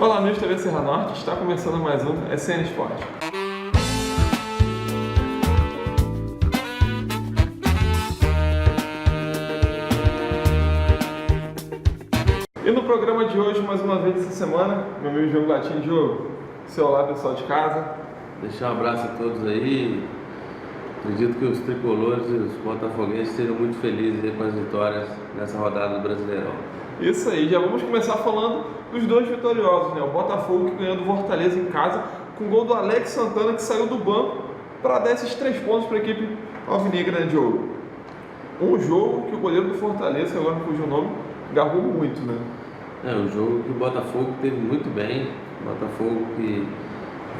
Olá, amigos da TV Serra Norte, está começando mais um SN Esporte. E no programa de hoje, mais uma vez essa semana, meu amigo Diogo Latim. Diogo, seu olá pessoal de casa. Deixar um abraço a todos aí. Acredito que os tricolores e os botafoguenses estejam muito felizes aí com as vitórias nessa rodada do Brasileirão. Isso aí, já vamos começar falando dos dois vitoriosos, né? O Botafogo que ganhou do Fortaleza em casa, com o gol do Alex Santana, que saiu do banco para dar esses 3 pontos para a equipe alvinegra, né, Diogo? Um jogo que o goleiro do Fortaleza, agora me fugiu o nome, garrou muito, né? Um jogo que o Botafogo teve muito bem. O Botafogo que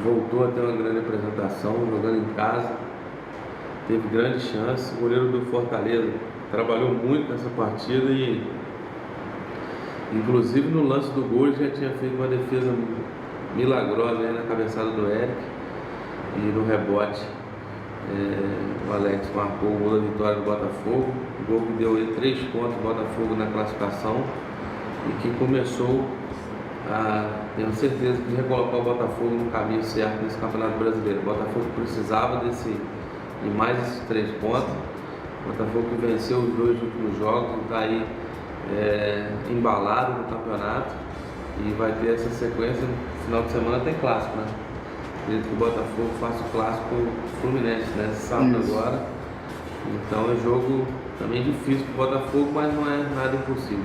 voltou a ter uma grande apresentação, jogando em casa, teve grande chance. O goleiro do Fortaleza trabalhou muito nessa partida e, inclusive, no lance do gol já tinha feito uma defesa milagrosa aí na cabeçada do Eric, e no rebote o Alex marcou o gol da vitória do Botafogo, o gol que deu aí 3 pontos do Botafogo na classificação e que começou a, tenho certeza, que recolocar o Botafogo no caminho certo nesse Campeonato Brasileiro. O Botafogo precisava de mais esses 3 pontos. O Botafogo que venceu os 2 últimos jogos, está aí embalado no campeonato e vai ter essa sequência. No final de semana tem clássico, né? Acredito que o Botafogo faça o clássico Fluminense, né? Sábado agora. Então é jogo também difícil para o Botafogo, mas não é nada impossível.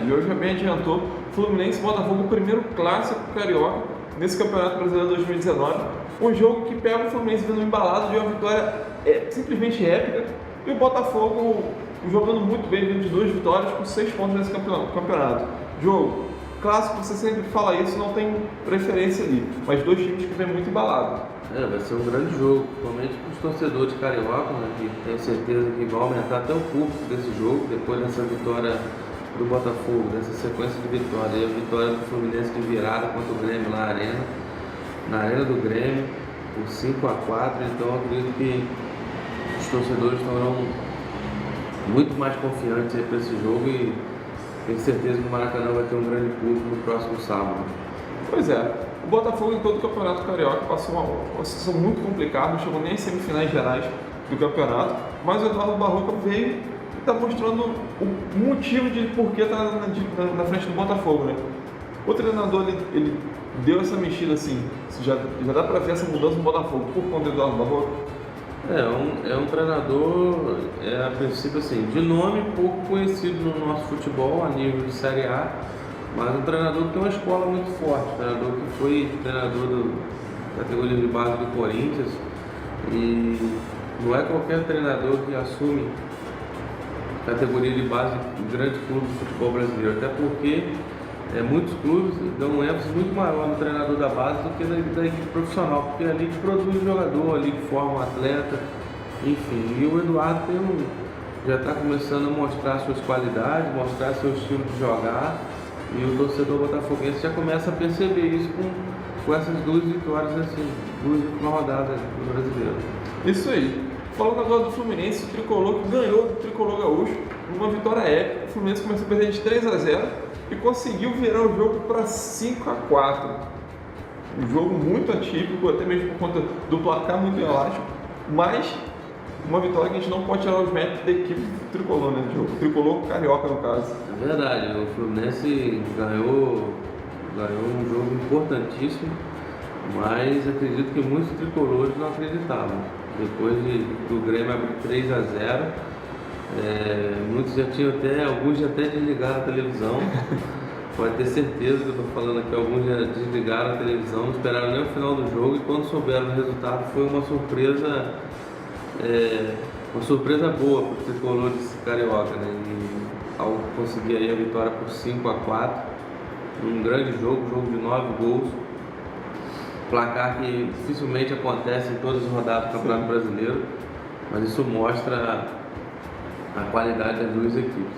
E hoje já bem adiantou, Fluminense e Botafogo, o primeiro clássico carioca nesse Campeonato Brasileiro 2019. Um jogo que pega o Fluminense vindo embalado de uma vitória simplesmente épica, e o Botafogo jogando muito bem, vindo de 2 vitórias com 6 pontos nesse campeonato. Jogo clássico, você sempre fala isso, não tem preferência ali, mas 2 times que vêm muito embalados. Vai ser um grande jogo, principalmente para os torcedores carioca, né, que tenho certeza que vai aumentar até o público desse jogo, depois dessa vitória do Botafogo, dessa sequência de vitória, e a vitória do Fluminense de virada contra o Grêmio lá na arena do Grêmio, por 5-4. Então eu acredito que os torcedores estarão muito mais confiantes para esse jogo e tenho certeza que o Maracanã vai ter um grande público no próximo sábado. Pois é, o Botafogo em todo o Campeonato Carioca passou uma situação muito complicada, não chegou nem às semifinais gerais do campeonato, mas o Eduardo Barroca veio e está mostrando o motivo de por que está na frente do Botafogo, né? O treinador ele deu essa mexida assim, já dá para ver essa mudança no Botafogo por conta do Eduardo Barroca. É um treinador, a princípio assim, de nome pouco conhecido no nosso futebol a nível de Série A, mas um treinador que tem uma escola muito forte, um treinador que foi treinador da categoria de base do Corinthians, e não é qualquer treinador que assume categoria de base de grandes clubes do futebol brasileiro, até porque muitos clubes dão um ênfase muito maior no treinador da base do que da equipe profissional, porque é ali que produz o jogador, ali que forma o atleta, enfim. E o Eduardo já está começando a mostrar suas qualidades, mostrar seu estilo de jogar, e o torcedor botafoguense já começa a perceber isso com essas 2 vitórias, assim, 2 últimas rodadas do Brasileiro. Isso aí. Falando agora do Fluminense, o Tricolor que ganhou do Tricolor Gaúcho, numa vitória épica. O Fluminense começou a perder de 3-0 e conseguiu virar o jogo para 5-4. Um jogo muito atípico, até mesmo por conta do placar muito elástico, mas uma vitória que a gente não pode tirar os méritos da equipe do Tricolor, né, Diogo? O Tricolor carioca, no caso. É verdade, o Fluminense ganhou um jogo importantíssimo, mas acredito que muitos tricolores não acreditavam. Depois do Grêmio abrir 3-0, muitos alguns já até desligaram a televisão. Pode ter certeza que eu estou falando aqui, alguns já desligaram a televisão, não esperaram nem o final do jogo, e quando souberam o resultado foi uma surpresa boa para os tricolores carioca, né? E ao conseguir aí a vitória por 5-4, um grande jogo de 9 gols, placar que dificilmente acontece em todas as rodadas do Campeonato Brasileiro, mas isso mostra a qualidade das 2 equipes.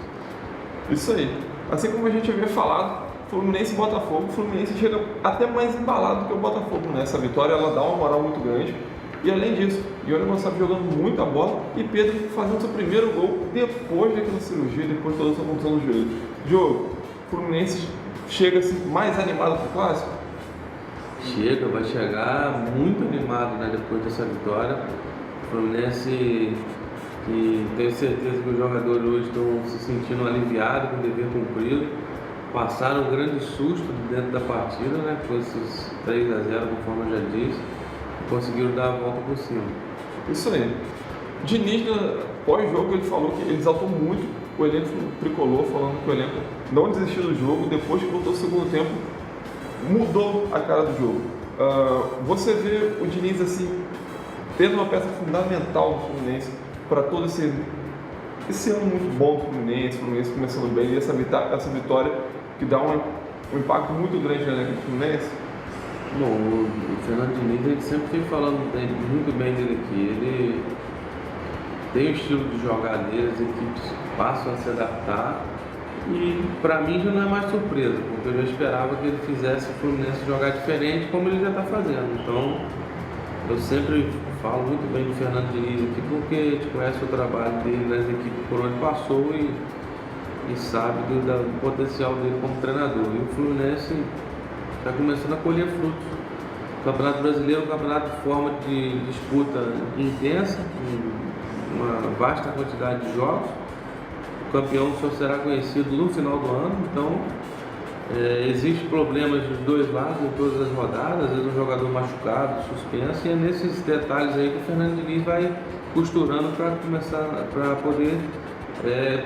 Isso aí. Assim como a gente havia falado, Fluminense e Botafogo, o Fluminense chega até mais embalado do que o Botafogo, né? Essa vitória ela dá uma moral muito grande. E além disso, Yuri Gonçalves jogando muita bola e Pedro fazendo seu primeiro gol depois daquela cirurgia, depois de toda essa condição do joelho. Diogo, Fluminense chega assim, mais animado para o Clássico? Chega, vai chegar muito animado, né, depois dessa vitória. O Fluminense, que tenho certeza que os jogadores hoje estão se sentindo aliviados com o dever cumprido. Passaram um grande susto dentro da partida, né, com esses 3-0, conforme eu já disse, e conseguiram dar a volta por cima. Isso aí. Diniz, pós-jogo, ele falou que ele exaltou muito o elenco tricolor, falando que o elenco não desistiu do jogo, depois que voltou o segundo tempo, mudou a cara do jogo. Você vê o Diniz assim, tendo uma peça fundamental no Fluminense para todo esse ano muito bom do Fluminense, o Fluminense começando bem, e essa vitória que dá um impacto muito grande na elenco do Fluminense? Bom, o Fernando Diniz, ele sempre vem falando muito bem dele aqui. Ele tem o estilo de jogar dele, as equipes passam a se adaptar. E para mim já não é mais surpresa, porque eu já esperava que ele fizesse o Fluminense jogar diferente, como ele já está fazendo. Então, eu sempre falo muito bem do Fernando Diniz aqui, porque a gente conhece o trabalho dele nas equipes por onde passou e sabe do potencial dele como treinador. E o Fluminense está começando a colher frutos. O Campeonato Brasileiro é um campeonato de forma de disputa intensa, uma vasta quantidade de jogos. O campeão só será conhecido no final do ano, então existem problemas dos dois lados em todas as rodadas, às vezes um jogador machucado, suspenso, e é nesses detalhes aí que o Fernando Diniz vai costurando para poder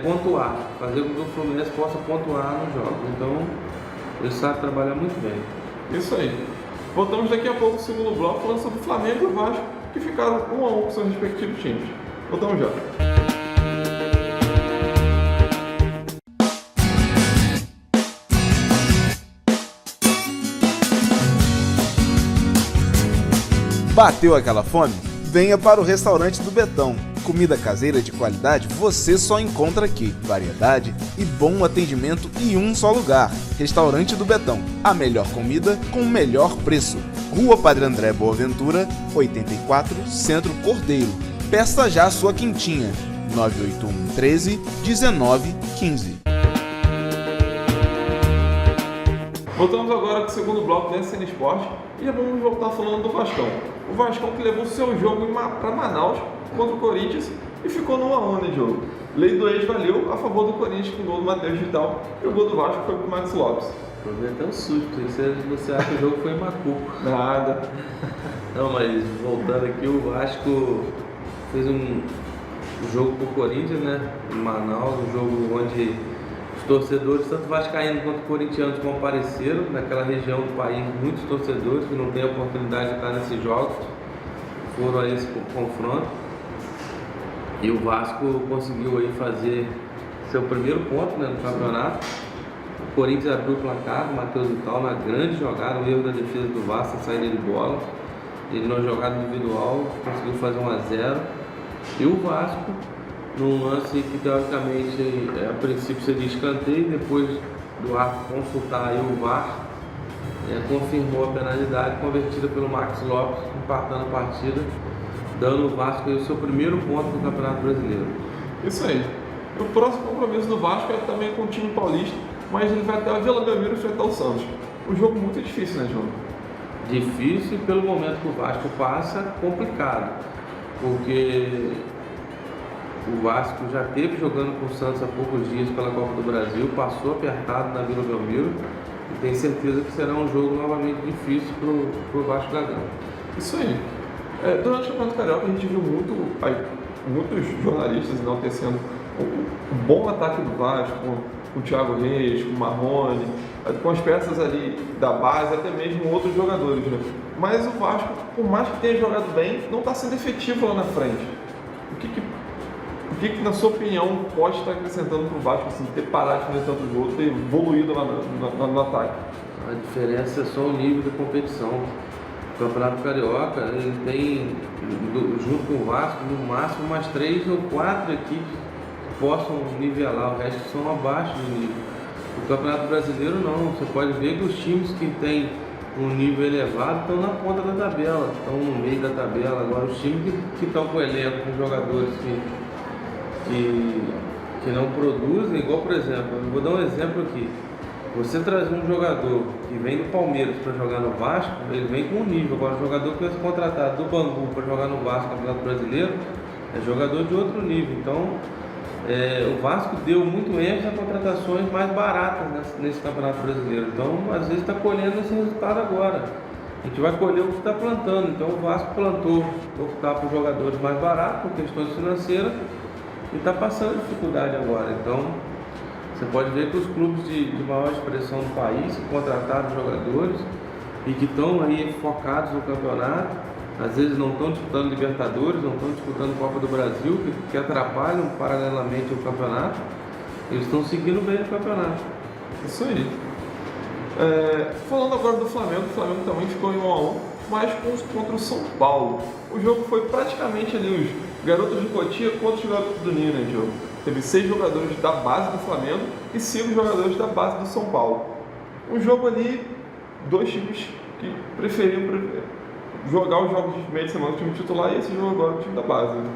pontuar, fazer com que o Fluminense possa pontuar nos jogos. Então, ele sabe trabalhar muito bem. Isso aí. Voltamos daqui a pouco no segundo bloco falando sobre o Flamengo e o Vasco, que ficaram 1-1 com seus respectivos times. Voltamos já. Bateu aquela fome? Venha para o restaurante do Betão. Comida caseira de qualidade você só encontra aqui. Variedade e bom atendimento em um só lugar. Restaurante do Betão. A melhor comida com o melhor preço. Rua Padre André Boaventura, 84, Centro Cordeiro. Peça já a sua quentinha. 981 13 19 15. Voltamos agora com o segundo bloco da SN Esporte e já vamos voltar falando do Vascão. O Vascão que levou seu jogo para Manaus contra o Corinthians e ficou no 1-1 de jogo. Lei do ex valeu a favor do Corinthians com o gol do Matheus Vital e o gol do Vasco foi pro Max Lopes. Eu tomei até um susto, você acha que o jogo foi em Macuco. Nada. Não, mas voltando aqui, o Vasco fez um jogo pro Corinthians, né, em Manaus, um jogo onde os torcedores, tanto vascaínos quanto corintianos, compareceram naquela região do país, muitos torcedores que não têm a oportunidade de estar nesses jogos, foram a esse confronto. E o Vasco conseguiu aí fazer seu primeiro ponto, né, no campeonato. O Corinthians abriu o placar, o Matheus Vital na grande jogada, um erro da defesa do Vasco, a saída de bola. Ele na jogada individual conseguiu fazer 1-0. E o Vasco, num lance que teoricamente a princípio seria escanteio, depois do árbitro consultar aí o VAR, confirmou a penalidade convertida pelo Max Lopes, empatando a partida, dando o Vasco aí o seu primeiro ponto no Campeonato Brasileiro. Isso aí. O próximo compromisso do Vasco é também com o time paulista, mas ele vai até a Vila Belmiro enfrentar o Santos. Um jogo muito difícil, né, João? Difícil e pelo momento que o Vasco passa, complicado, porque o Vasco já esteve jogando com o Santos há poucos dias pela Copa do Brasil, passou apertado na Vila Belmiro e tem certeza que será um jogo novamente difícil para o Vasco da Gama. Isso aí. Durante o Campeonato Carioca a gente viu muitos jornalistas enaltecendo o bom ataque do Vasco, com o Thiago Reis, com o Marrone, com as peças ali da base, até mesmo outros jogadores, né? Mas o Vasco, por mais que tenha jogado bem, não está sendo efetivo lá na frente. O que na sua opinião pode estar acrescentando para o Vasco, assim, ter parado de fazer tantos gols, ter evoluído lá no ataque? A diferença é só o nível da competição. O Campeonato Carioca, ele tem, junto com o Vasco, no máximo umas 3 ou 4 equipes que possam nivelar, o resto são abaixo do nível. O Campeonato Brasileiro não, você pode ver que os times que têm um nível elevado estão na ponta da tabela, estão no meio da tabela. Agora os times que estão com elenco, com jogadores que não produzem, igual por exemplo, eu vou dar um exemplo aqui, Você trazer um jogador que vem do Palmeiras para jogar no Vasco, ele vem com um nível. Agora, o jogador que vai ser contratado do Bangu para jogar no Vasco, Campeonato Brasileiro, é jogador de outro nível. Então, o Vasco deu muito ênfase a contratações mais baratas nesse Campeonato Brasileiro. Então, às vezes, está colhendo esse resultado agora. A gente vai colher o que está plantando. Então, o Vasco plantou optar por jogadores mais baratos, por questões financeiras, e está passando dificuldade agora. Então, você pode ver que os clubes de maior expressão do país que contrataram jogadores e que estão aí focados no campeonato, às vezes não estão disputando Libertadores, não estão disputando Copa do Brasil, que atrapalham paralelamente o campeonato, eles estão seguindo bem o campeonato. Isso aí. Falando agora do Flamengo, o Flamengo também ficou em 1-1, mas contra o São Paulo. O jogo foi praticamente ali os garotos de Cotia contra os garotos do Ninho, né, Diogo? Teve 6 jogadores da base do Flamengo e 5 jogadores da base do São Paulo. Um jogo ali, 2 times que preferiam jogar os jogos de meio de semana do time titular e esse jogo agora do time da base. Né?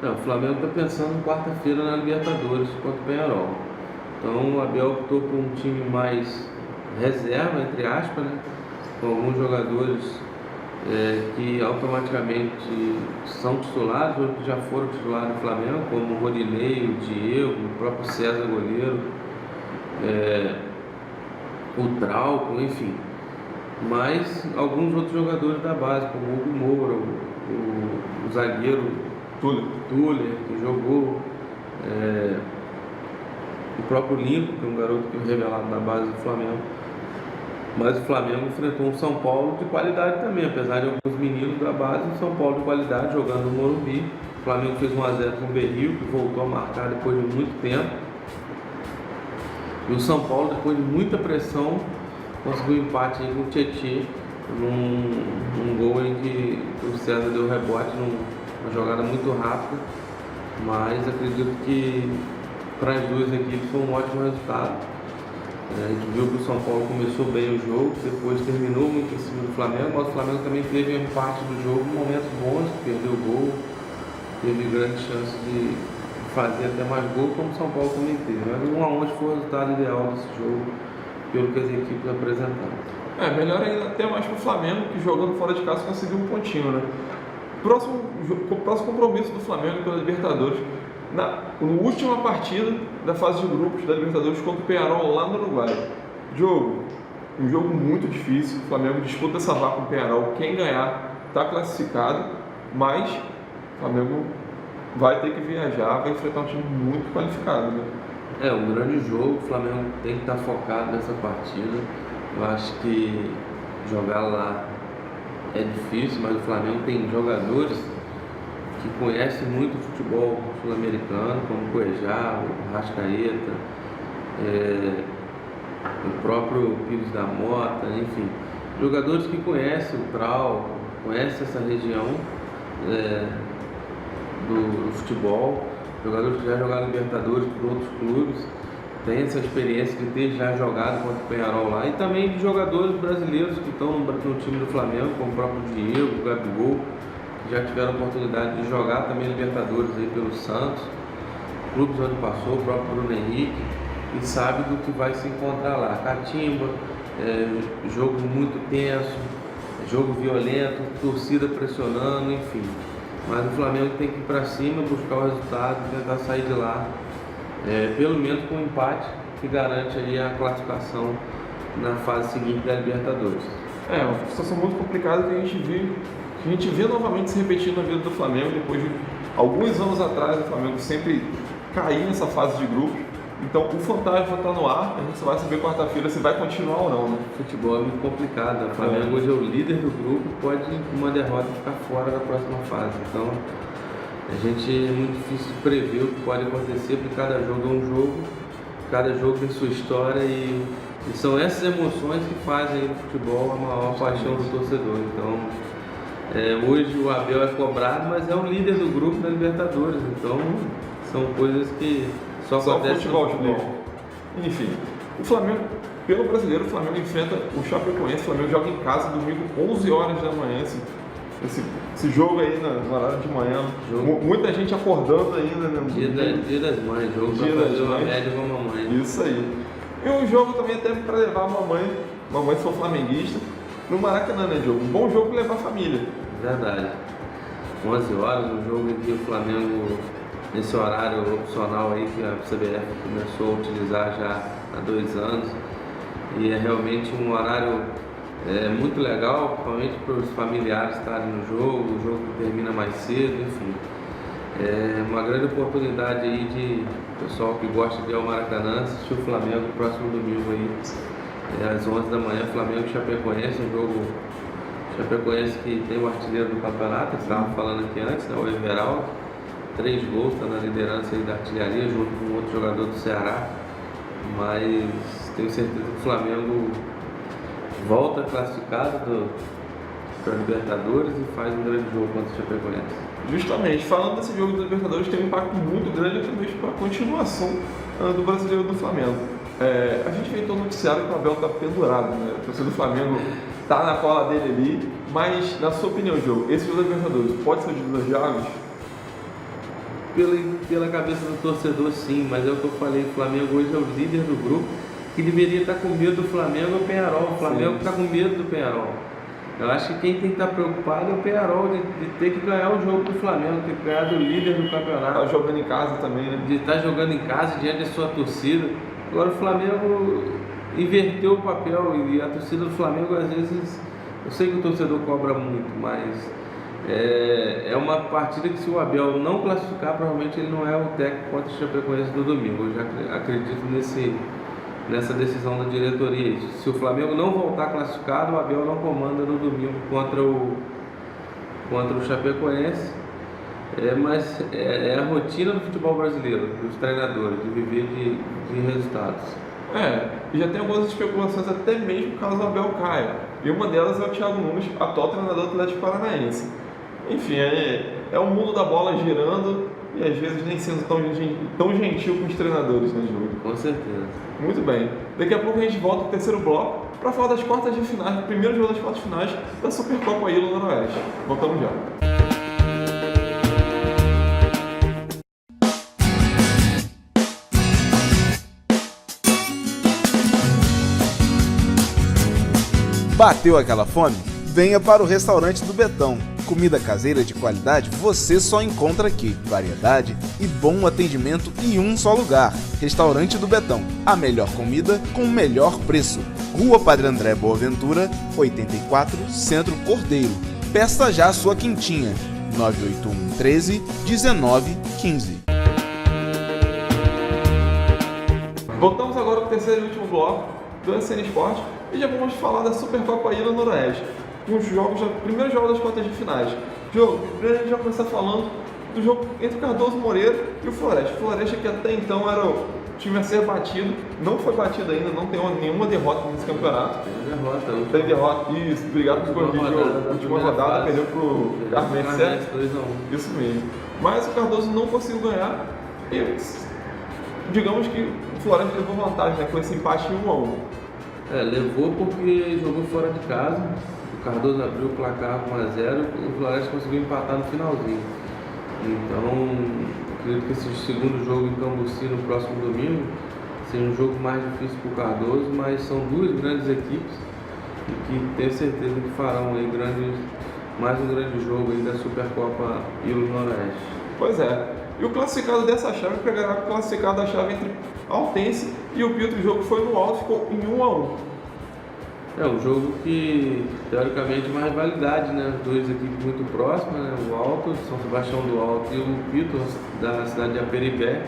O Flamengo está pensando em quarta-feira na Libertadores contra o Peñarol. Então o Abel optou por um time mais reserva, entre aspas, né? Com alguns jogadores que automaticamente são titulares ou que já foram titulares do Flamengo, como o Rodinei, o Diego, o próprio César goleiro, o Trauco, enfim. Mas alguns outros jogadores da base, como o Hugo Moura, o zagueiro Tuller, que jogou, o próprio Lincoln, que é um garoto que é revelado da base do Flamengo. Mas o Flamengo enfrentou um São Paulo de qualidade também, apesar de alguns meninos da base, um São Paulo de qualidade jogando no Morumbi. O Flamengo fez 1-0 com o Berril, que voltou a marcar depois de muito tempo. E o São Paulo, depois de muita pressão, conseguiu um empate aí com o Tietê, num gol em que o César deu rebote numa jogada muito rápida. Mas acredito que para as duas equipes foi um ótimo resultado. A gente viu que o São Paulo começou bem o jogo, depois terminou muito em cima do Flamengo, mas o Flamengo também teve uma parte do jogo em momentos bons, perdeu o gol, teve grande chance de fazer até mais gol, como o São Paulo também teve. Mas 1-1 foi o resultado ideal desse jogo, pelo que as equipes apresentaram. Melhor ainda até mais para o Flamengo, que jogando fora de casa conseguiu um pontinho, né? Próximo compromisso do Flamengo pela Libertadores, na última partida da fase de grupos da Libertadores contra o Peñarol lá no Uruguai. Um jogo muito difícil, o Flamengo disputa essa vaga com o Peñarol, quem ganhar está classificado, mas o Flamengo vai ter que viajar, vai enfrentar um time muito qualificado. Né? Um grande jogo, o Flamengo tem que estar focado nessa partida. Eu acho que jogar lá é difícil, mas o Flamengo tem jogadores que conhecem muito o futebol sul-americano, como o Cuejá, o Rascaeta, o próprio Pires da Mota, enfim, jogadores que conhecem o Trau, conhecem essa região do futebol, jogadores que já jogaram Libertadores por outros clubes, tem essa experiência de ter já jogado contra o Peñarol lá, e também de jogadores brasileiros que estão no time do Flamengo, como o próprio Diego, o Gabigol, que já tiveram a oportunidade de jogar também Libertadores aí pelo Santos, clubes onde passou, o próprio Bruno Henrique, e sabe do que vai se encontrar lá. Catimba, jogo muito tenso, jogo violento, torcida pressionando, enfim. Mas o Flamengo tem que ir para cima, buscar o resultado e tentar sair de lá, pelo menos com um empate que garante aí a classificação na fase seguinte da Libertadores. Uma situação muito complicada que a gente vê novamente se repetindo na vida do Flamengo. Depois de alguns anos atrás, o Flamengo sempre caía nessa fase de grupos. Então o fantasma está no ar, a gente só vai saber quarta-feira se vai continuar ou não. Né? O futebol é muito complicado, o Flamengo hoje é o líder do grupo, pode com uma derrota ficar fora da próxima fase. Então a gente é muito difícil de prever o que pode acontecer, porque cada jogo é um jogo, cada jogo tem sua história e são essas emoções que fazem aí do futebol a maior paixão do torcedor. Então hoje o Abel é cobrado, mas é o líder do grupo da Libertadores, então são coisas que só acontecem no futebol. Enfim, o Flamengo, pelo brasileiro, o Flamengo enfrenta o Chapecoense. O Flamengo joga em casa domingo, 11 horas da manhã. Esse jogo aí no horário de manhã, muita gente acordando ainda. Né? Dia das Mães, jogo para fazer uma média com a mamãe. Isso aí. E um jogo também até para levar a mamãe se for flamenguista, no Maracanã, né, Diogo? Um bom jogo para levar a família. Verdade. 11 horas, um jogo em que o Flamengo, nesse horário opcional aí que a CBF começou a utilizar já há 2 anos, e é realmente um horário muito legal, principalmente para os familiares estarem no jogo, o jogo que termina mais cedo, enfim. É uma grande oportunidade aí de pessoal que gosta de ir ao Maracanã assistir o Flamengo no próximo domingo aí, às 11 da manhã, Flamengo e Chapecoense, um jogo Chapecoense que tem o artilheiro do campeonato, estava falando aqui antes, né, o Everaldo, 3 gols, está na liderança aí da artilharia, junto com outro jogador do Ceará, mas tenho certeza que o Flamengo volta classificado para a Libertadores e faz um grande jogo contra o Chapecoense. Justamente, falando desse jogo da Libertadores, tem um impacto muito grande até mesmo para a continuação do Brasileiro do Flamengo. A gente vê todo o noticiário que o Abel está pendurado, né? O torcedor do Flamengo está na cola dele ali, mas na sua opinião, Diogo, esse jogo da Libertadores pode ser o divisor de águas? Pela cabeça do torcedor, sim, mas é o que eu falei, o Flamengo hoje é o líder do grupo, que deveria estar com medo do Flamengo é o Peñarol. O Flamengo está com medo do Peñarol. Eu acho que quem tem que estar preocupado é o Peñarol de ter que ganhar o jogo do Flamengo, ter que ganhar do líder do campeonato. Tá jogando em casa também, né? De estar jogando em casa diante da sua torcida. Agora o Flamengo inverteu o papel e a torcida do Flamengo às vezes, eu sei que o torcedor cobra muito, mas é uma partida que se o Abel não classificar, provavelmente ele não é o técnico contra o Chapecoense do domingo. Eu já acredito nessa decisão da diretoria. Se o Flamengo não voltar classificado, o Abel não comanda no domingo contra o Chapecoense. Mas é a rotina do futebol brasileiro, dos treinadores, de viver de resultados. E já tem algumas especulações até mesmo caso o Abel caia. E uma delas é o Thiago Nunes, atual treinador do Atlético Paranaense. Enfim, é o mundo da bola girando e às vezes nem sendo tão gentil com os treinadores, né, Júlio? Com certeza. Muito bem. Daqui a pouco a gente volta para o terceiro bloco para falar das quartas de finais, do primeiro jogo das quartas de finais da Supercopa Ilha Noroeste. Voltamos já. Bateu aquela fome? Venha para o restaurante do Betão. Comida caseira de qualidade você só encontra aqui. Variedade e bom atendimento em um só lugar. Restaurante do Betão. A melhor comida com o melhor preço. Rua Padre André Boaventura, 84, Centro Cordeiro. Peça já a sua quentinha. 981 13 19 15. Voltamos agora para o terceiro e último bloco do SN Esporte e já vamos falar da Supercopa Ilha Noroeste. Os primeiros jogos das quartas de finais. Diogo, primeiro a gente vai começar falando do jogo entre o Cardoso Moreira e o Floresta. O Floresta, que até então era o time a ser batido, não foi batido ainda, não tem nenhuma derrota nesse campeonato. Tem derrota, isso, obrigado por corrigir. A última rodada perdeu para o Carmense, 2-1. Isso mesmo. Mas o Cardoso não conseguiu ganhar e digamos que o Floresta levou vantagem, né, com esse empate em 1-1. Levou porque jogou fora de casa. O Cardoso abriu o placar 1-0 e o Floresta conseguiu empatar no finalzinho. Então, acredito que esse segundo jogo em Cambuci no próximo domingo seja um jogo mais difícil para o Cardoso, mas são duas grandes equipes e que tenho certeza que farão aí mais um grande jogo aí da Supercopa Ilha Noroeste. Pois é. E o classificado dessa chave pegará o classificado da chave entre Altense e o Pio. O jogo foi no alto, ficou em 1-1. É um jogo que, teoricamente, uma rivalidade, né? As duas equipes muito próximas, né? O Alto, São Sebastião do Alto e o Pito, da cidade de Aperibé,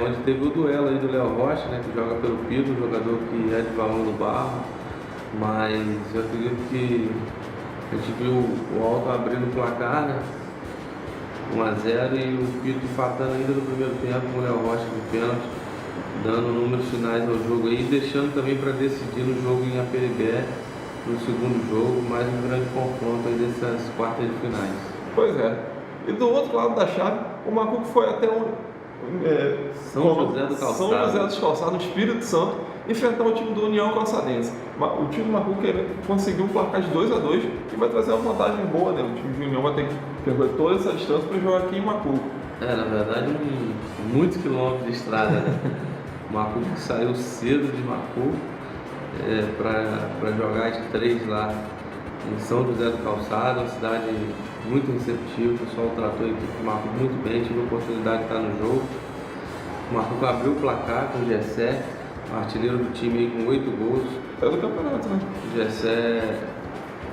onde teve o duelo aí do Léo Rocha, né? Que joga pelo Pito, um jogador que é de Valão do Barro, mas eu acredito que a gente viu o Alto abrindo o placar, né? 1-0 e o Pito empatando ainda no primeiro tempo com o Léo Rocha de pênalti, dando números finais ao jogo aí, deixando também para decidir no jogo em Aperibé, no segundo jogo, mais um grande confronto aí dessas quartas de finais. Pois é. E do outro lado da chave, o Macuco foi até São José dos Calçados, no Espírito Santo, enfrentar o time do União Calçadense. O time do Macuco conseguiu um placar de 2-2 e vai trazer uma vantagem boa, né? O time de União vai ter que percorrer toda essa distância para jogar aqui em Macuco. Na verdade, muitos quilômetros de estrada, né? O Macuco que saiu cedo de Macuco para jogar as 3 lá em São José do Calçado, uma cidade muito receptiva, o pessoal tratou a equipe do Macuco muito bem, tive a oportunidade de estar no jogo. O Macuco abriu o placar com o Gessé, artilheiro do time aí, com 8 gols. É do campeonato, né? O Gessé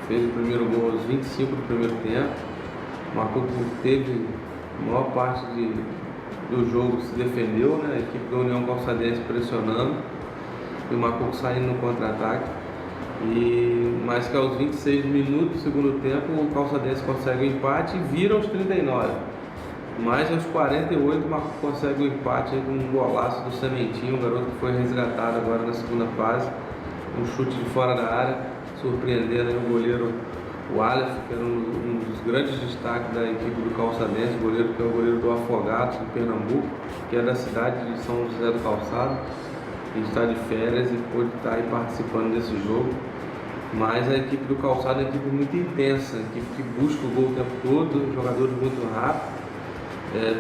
fez o primeiro gol aos 25 do primeiro tempo. O Macuco teve a maior parte do jogo, se defendeu, né? A equipe da União Calçadense pressionando e o Macuco saindo no contra-ataque. Mas que aos 26 minutos do segundo tempo o Calçadense consegue o empate e vira aos 39. Mas aos 48 o Macuco consegue o empate aí com um golaço do Sementinho, um garoto que foi resgatado agora na segunda fase. Um chute de fora da área, surpreendendo aí o goleiro, o Aleph, que era um dos grandes destaques da equipe do Calçadense, goleiro que é o goleiro do Afogados, de Pernambuco, que é da cidade de São José do Calçado. Ele está de férias e pôde estar aí participando desse jogo. Mas a equipe do Calçado é uma equipe muito intensa, uma equipe que busca o gol o tempo todo, jogadores muito rápidos.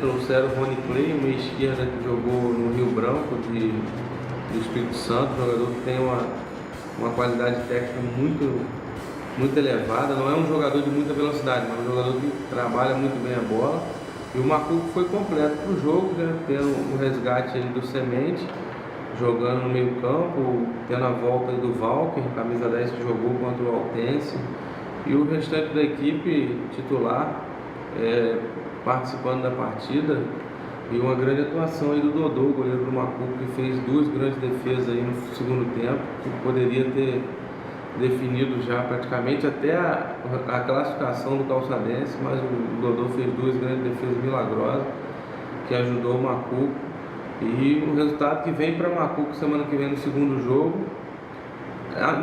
Trouxeram o Rony Clay, um meia esquerda que jogou no Rio Branco do Espírito Santo, um jogador que tem uma qualidade técnica muito elevada. Não é um jogador de muita velocidade, mas é um jogador que trabalha muito bem a bola. E o Macuco foi completo para o jogo, né? Tendo o resgate ali do Semente, jogando no meio campo, tendo a volta do Valker, camisa 10, que jogou contra o Altense, e o restante da equipe titular participando da partida. E uma grande atuação aí do Dodô, goleiro do Macuco, que fez 2 grandes defesas aí no segundo tempo, que poderia ter definido já praticamente até a classificação do Calçadense, mas o Dodô fez 2 grandes defesas milagrosas que ajudou o Macuco. E um resultado que vem para Macuco semana que vem no segundo jogo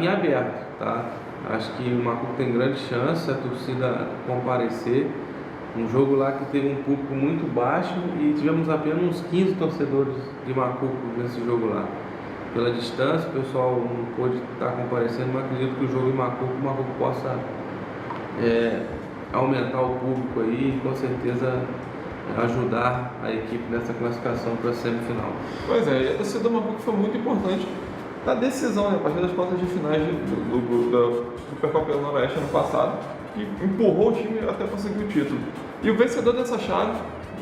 em aberto, tá? Acho que o Macuco tem grande chance, a torcida comparecer. Um jogo lá que teve um público muito baixo e tivemos apenas uns 15 torcedores de Macuco nesse jogo lá. Pela distância, o pessoal não pôde estar comparecendo, mas acredito que o jogo em Macuco, o Macuco possa aumentar o público aí e com certeza ajudar a equipe nessa classificação para a semifinal. Pois é, e a torcida do Macuco foi muito importante na decisão, né, a partir das quartas de finais do Supercopa do Noroeste ano passado, que empurrou o time até conseguir o título. E o vencedor dessa chave,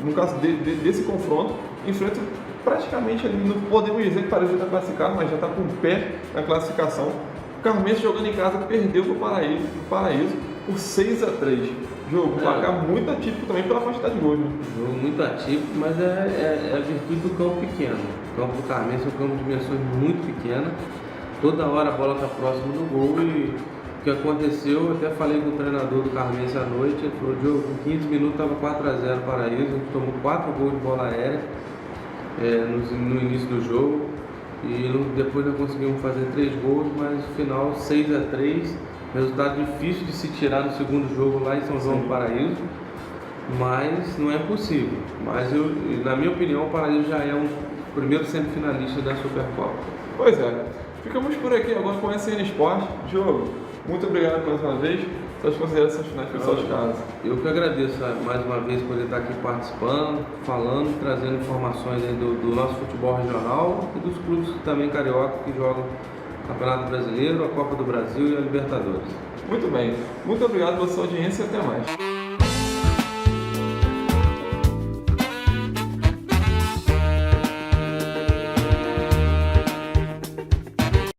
no caso desse confronto, enfrenta praticamente, não podemos dizer que Paraíso está classificado, mas já está com o pé na classificação. O Carmense, jogando em casa, perdeu para o Paraíso por 6-3. Jogo, placar muito atípico também pela quantidade de gols. Né? Jogo muito atípico, mas é a virtude do campo pequeno. O campo do Carmense é um campo de dimensões muito pequenas. Toda hora a bola está próxima do gol e o que aconteceu, eu até falei com o treinador do Carmense à noite, ele falou: Diogo, com 15 minutos estava 4-0 Paraíso, a gente tomou 4 gols de bola aérea no início do jogo e depois nós conseguimos fazer 3 gols, mas no final 6-3, resultado difícil de se tirar no segundo jogo lá em São João do Paraíso, mas não é possível. Mas na minha opinião, o Paraíso já é um primeiro semifinalista da Supercopa. Pois é, ficamos por aqui agora com a SN Sport. Diogo, muito obrigado mais uma vez pelas considerações finais pessoal de casa. Eu que agradeço mais uma vez por estar aqui participando, falando, trazendo informações aí do nosso futebol regional e dos clubes também carioca que jogam o Campeonato Brasileiro, a Copa do Brasil e a Libertadores. Muito bem, muito obrigado pela sua audiência e até mais.